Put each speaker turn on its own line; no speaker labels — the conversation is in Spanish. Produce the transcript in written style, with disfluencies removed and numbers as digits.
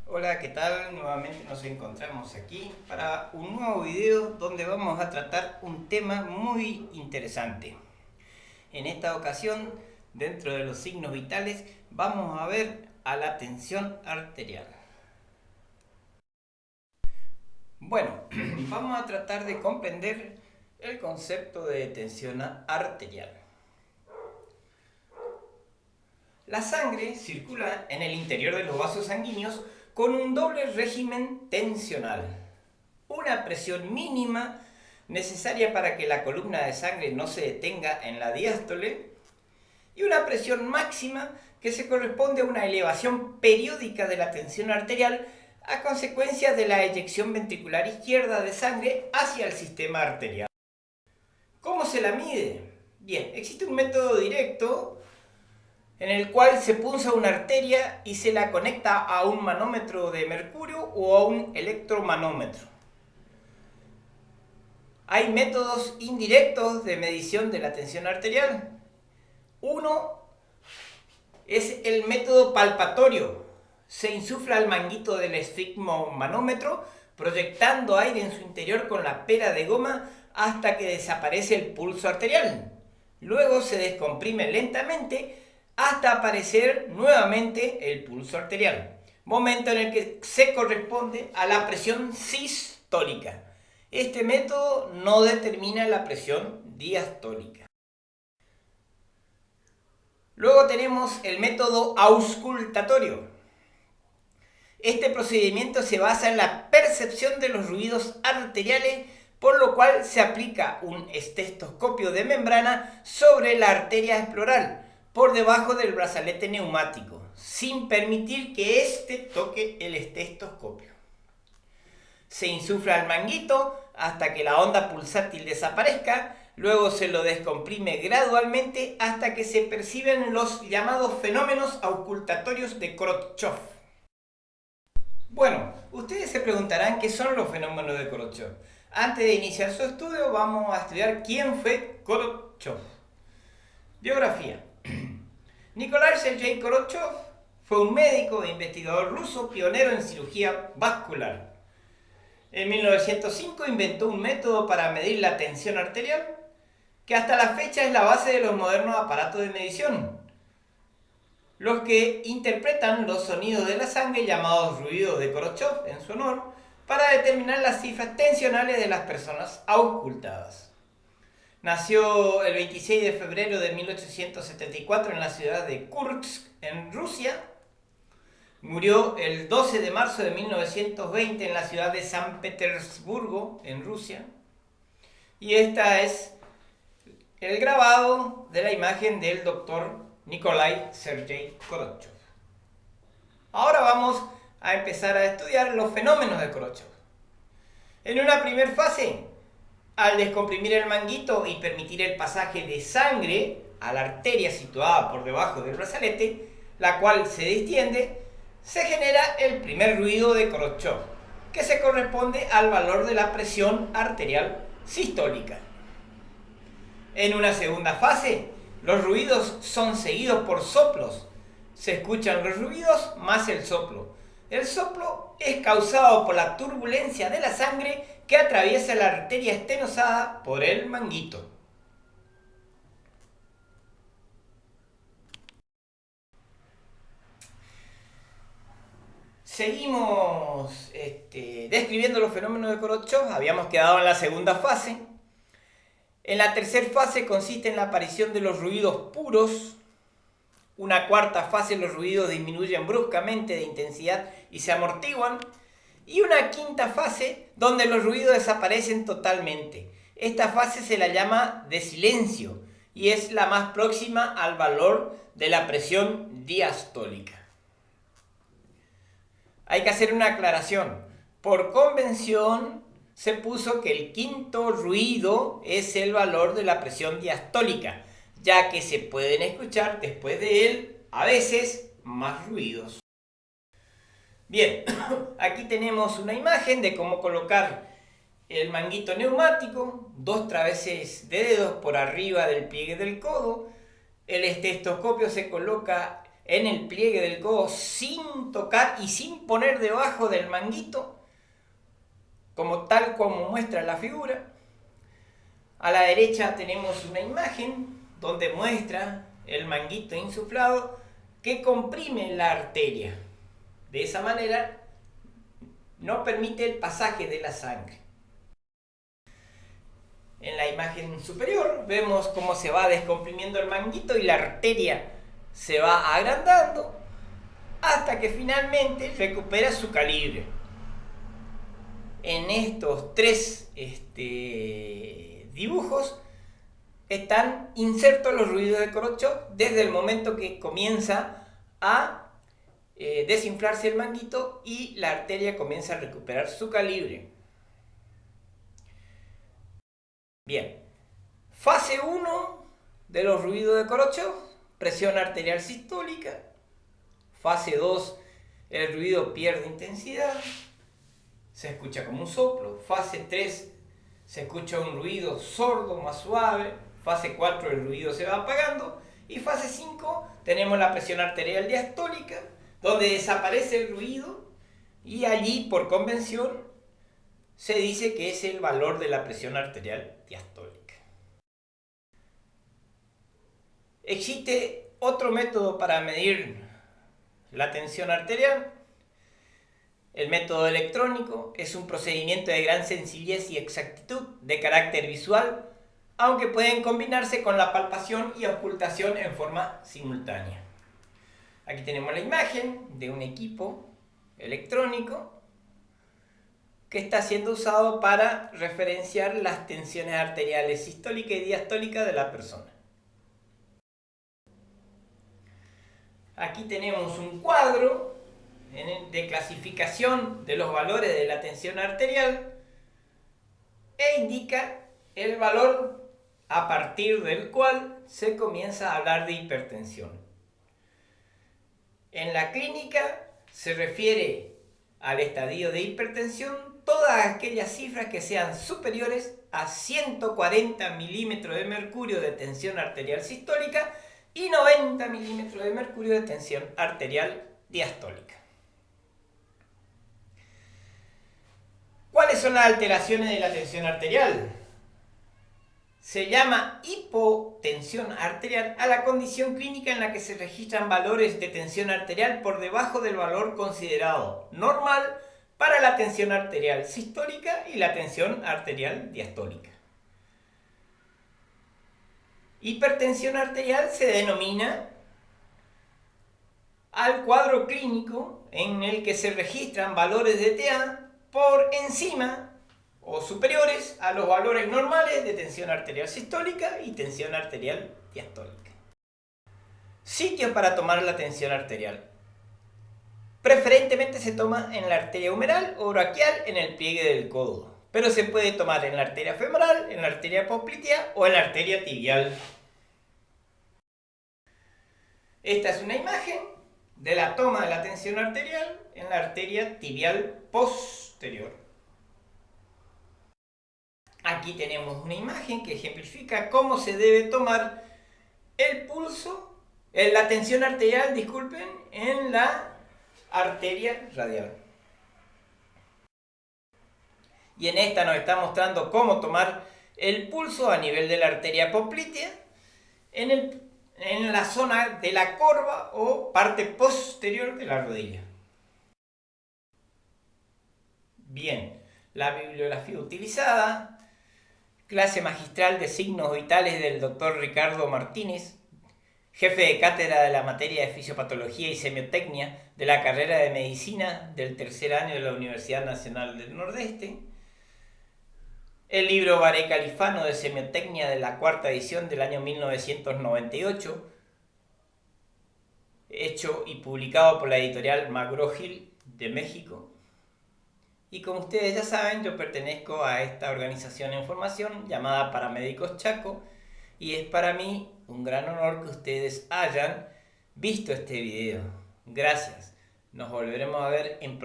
Hola, ¿qué tal? Nuevamente nos encontramos aquí para un nuevo video donde vamos a tratar un tema muy interesante. En esta ocasión, dentro de los signos vitales, vamos a ver a la tensión arterial. Bueno, vamos a tratar de comprender el concepto de tensión arterial. La sangre circula en el interior de los vasos sanguíneos con un doble régimen tensional. Una presión mínima necesaria para que la columna de sangre no se detenga en la diástole y una presión máxima que se corresponde a una elevación periódica de la tensión arterial a consecuencia de la eyección ventricular izquierda de sangre hacia el sistema arterial. ¿Cómo se la mide? Bien, existe un método directo en el cual se punza una arteria y se la conecta a un manómetro de mercurio o a un electromanómetro. Hay métodos indirectos de medición de la tensión arterial. Uno es el método palpatorio. Se insufla al manguito del esfigmomanómetro proyectando aire en su interior con la pera de goma hasta que desaparece el pulso arterial. Luego se descomprime lentamente hasta aparecer nuevamente el pulso arterial, momento en el que se corresponde a la presión sistólica. Este método no determina la presión diastólica. Luego tenemos el método auscultatorio. Este procedimiento se basa en la percepción de los ruidos arteriales, por lo cual se aplica un estetoscopio de membrana sobre la arteria exploral, por debajo del brazalete neumático, sin permitir que éste toque el estetoscopio. Se insufla el manguito hasta que la onda pulsátil desaparezca, luego se lo descomprime gradualmente hasta que se perciben los llamados fenómenos auscultatorios de Korotchov. Bueno, ustedes se preguntarán qué son los fenómenos de Korotchov. Antes de iniciar su estudio vamos a estudiar quién fue Korotchov. Biografía. Nikolai Sergei Korotchov fue un médico e investigador ruso pionero en cirugía vascular. En 1905 inventó un método para medir la tensión arterial, que hasta la fecha es la base de los modernos aparatos de medición, los que interpretan los sonidos de la sangre llamados ruidos de Korotchov en su honor para determinar las cifras tensionales de las personas auscultadas. Nació el 26 de febrero de 1874 en la ciudad de Kursk, en Rusia. Murió el 12 de marzo de 1920 en la ciudad de San Petersburgo, en Rusia. Y esta es el grabado de la imagen del doctor Nikolai Sergei Korotchov. Ahora vamos a empezar a estudiar los fenómenos de Korotchov. En una primera fase, al descomprimir el manguito y permitir el pasaje de sangre a la arteria situada por debajo del brazalete, la cual se distiende, se genera el primer ruido de Korotchov, que se corresponde al valor de la presión arterial sistólica. En una segunda fase, los ruidos son seguidos por soplos. Se escuchan los ruidos más el soplo. El soplo es causado por la turbulencia de la sangre que atraviesa la arteria estenosada por el manguito. Seguimos describiendo los fenómenos de Korotchov. Habíamos quedado en la segunda fase. En la tercera fase consiste en la aparición de los ruidos puros. Una cuarta fase, los ruidos disminuyen bruscamente de intensidad y se amortiguan. Y una quinta fase donde los ruidos desaparecen totalmente. Esta fase se la llama de silencio y es la más próxima al valor de la presión diastólica. Hay que hacer una aclaración. Por convención se puso que el quinto ruido es el valor de la presión diastólica, ya que se pueden escuchar después de él a veces más ruidos. Bien, aquí tenemos una imagen de cómo colocar el manguito neumático, 2 traveses de dedos por arriba del pliegue del codo. El estetoscopio se coloca en el pliegue del codo sin tocar y sin poner debajo del manguito, tal como muestra la figura. A la derecha tenemos una imagen donde muestra el manguito insuflado que comprime la arteria. De esa manera no permite el pasaje de la sangre. En la imagen superior vemos cómo se va descomprimiendo el manguito y la arteria se va agrandando hasta que finalmente recupera su calibre. En estos tres dibujos están insertos los ruidos de Korotchov desde el momento que comienza a desinflarse el manguito y la arteria comienza a recuperar su calibre. Bien, fase 1 de los ruidos de Korotchov, presión arterial sistólica. Fase 2, el ruido pierde intensidad, se escucha como un soplo. Fase 3, se escucha un ruido sordo más suave. Fase 4, el ruido se va apagando. Y fase 5, tenemos la presión arterial diastólica, donde desaparece el ruido y allí, por convención, se dice que es el valor de la presión arterial diastólica. Existe otro método para medir la tensión arterial. El método electrónico es un procedimiento de gran sencillez y exactitud de carácter visual, aunque pueden combinarse con la palpación y auscultación en forma simultánea. Aquí tenemos la imagen de un equipo electrónico que está siendo usado para referenciar las tensiones arteriales sistólica y diastólica de la persona. Aquí tenemos un cuadro de clasificación de los valores de la tensión arterial e indica el valor a partir del cual se comienza a hablar de hipertensión. En la clínica se refiere al estadio de hipertensión todas aquellas cifras que sean superiores a 140 milímetros de mercurio de tensión arterial sistólica y 90 milímetros de mercurio de tensión arterial diastólica. ¿Cuáles son las alteraciones de la tensión arterial? Se llama hipotensión arterial a la condición clínica en la que se registran valores de tensión arterial por debajo del valor considerado normal para la tensión arterial sistólica y la tensión arterial diastólica. Hipertensión arterial se denomina al cuadro clínico en el que se registran valores de TA por encima o superiores a los valores normales de tensión arterial sistólica y tensión arterial diastólica. Sitios para tomar la tensión arterial. Preferentemente se toma en la arteria humeral o braquial en el pliegue del codo, pero se puede tomar en la arteria femoral, en la arteria poplitea o en la arteria tibial. Esta es una imagen de la toma de la tensión arterial en la arteria tibial posterior. Aquí tenemos una imagen que ejemplifica cómo se debe tomar el pulso, la tensión arterial, disculpen, en la arteria radial. Y en esta nos está mostrando cómo tomar el pulso a nivel de la arteria poplitea en la zona de la corva o parte posterior de la rodilla. Bien, la bibliografía utilizada. Clase magistral de signos vitales del Dr. Ricardo Martínez, jefe de cátedra de la materia de fisiopatología y semiotecnia de la carrera de medicina del tercer año de la Universidad Nacional del Nordeste. El libro Baré Califano de semiotecnia de la cuarta edición del año 1998, hecho y publicado por la editorial McGraw-Hill de México. Y como ustedes ya saben, yo pertenezco a esta organización en formación llamada Paramédicos Chaco y es para mí un gran honor que ustedes hayan visto este video. Gracias. Nos volveremos a ver en próximo.